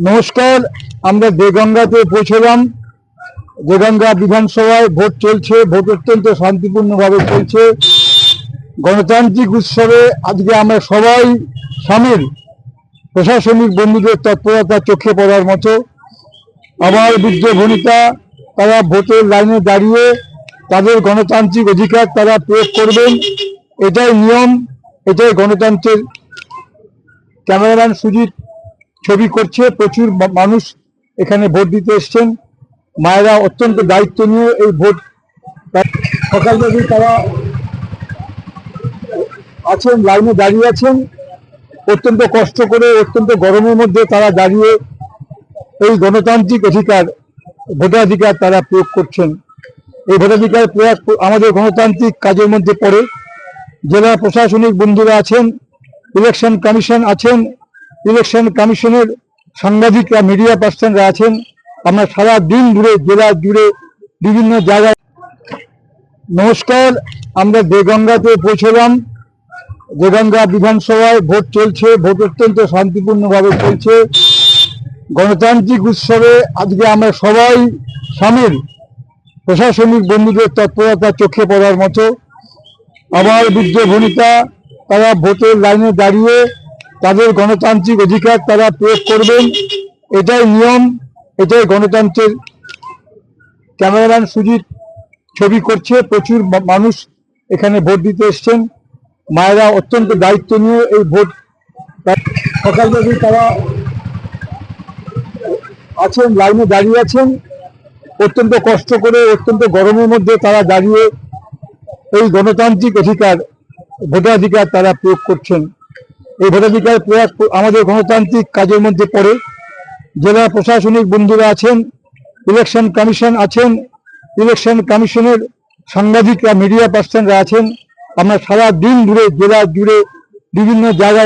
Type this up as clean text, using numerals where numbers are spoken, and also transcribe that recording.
নমস্কার। আমরা দেগঙ্গাতে পৌঁছলাম। দেগঙ্গা বিধানসভায় ভোট চলছে। ভোট অত্যন্ত শান্তিপূর্ণভাবে চলছে। গণতান্ত্রিক উৎসবে আজকে আমরা সবাই সামিল। প্রশাসনিক বন্ধুদের তৎপরতা চোখে পড়ার মতো। আমার বৃদ্ধ ভনিতা তারা ভোটের লাইনে দাঁড়িয়ে তাদের গণতান্ত্রিক অধিকার তারা প্রয়োগ করবেন। এটাই নিয়ম, এটাই গণতন্ত্রের। ক্যামেরাম্যান সুজিত ছবি করছে। প্রচুর মানুষ এখানে ভোট দিতে এসছেন। মায়েরা অত্যন্ত দায়িত্ব নিয়ে এই ভোট সকাল থেকে তারা আছেন, লাইনে দাঁড়িয়ে আছেন। অত্যন্ত কষ্ট করে, অত্যন্ত গরমের মধ্যে তারা দাঁড়িয়ে এই গণতান্ত্রিক অধিকার, ভোটাধিকার তারা প্রয়োগ করছেন। এই ভোটাধিকার প্রয়োগ আমাদের গণতান্ত্রিক কাজের মধ্যে পড়ে। জেলা প্রশাসনিক বন্ধুরা আছেন, ইলেকশন কমিশন আছেন, ইলেকশন কমিশনের সাংবাদিকরা, মিডিয়া পার্সনরা আছেন। আমরা সারা দিন ধরে জেলা জুড়ে বিভিন্ন জায়গায়। নমস্কার। আমরা দেগঙ্গাতে পৌঁছলাম। দেগঙ্গা বিধানসভায় ভোট চলছে। ভোট অত্যন্ত শান্তিপূর্ণভাবে চলছে। গণতান্ত্রিক উৎসবে আজকে আমরা সবাই সামিল। প্রশাসনিক বন্ধুদের তৎপরতা চোখে পড়ার মতো। আমার বৃদ্ধ ভনিতা তারা ভোটের লাইনে দাঁড়িয়ে তাদের গণতান্ত্রিক অধিকার তারা প্রয়োগ করবেন। এটাই নিয়ম, এটাই গণতন্ত্রের। ক্যামেরাম্যান সুজিত ছবি করছে। প্রচুর মানুষ এখানে ভোট দিতে এসছেন। মায়েরা অত্যন্ত দায়িত্ব নিয়ে এই ভোট সকাল থেকে তারা আছেন, লাইনে দাঁড়িয়ে আছেন। অত্যন্ত কষ্ট করে, অত্যন্ত গরমের মধ্যে তারা দাঁড়িয়ে এই গণতান্ত্রিক অধিকার, ভোটাধিকার তারা প্রয়োগ করছেন। এই ভোটাধিকার প্রয়োগ আমাদের গণতান্ত্রিক কাজের মধ্যে পড়ে। জেলা প্রশাসনিক বন্ধুরা আছেন, ইলেকশন কমিশন আছেন, ইলেকশন কমিশনের সাংবাদিকরা, মিডিয়া পার্সনরা আছেন। আমরা সারা দিন ধরে জেলা জুড়ে বিভিন্ন জায়গায়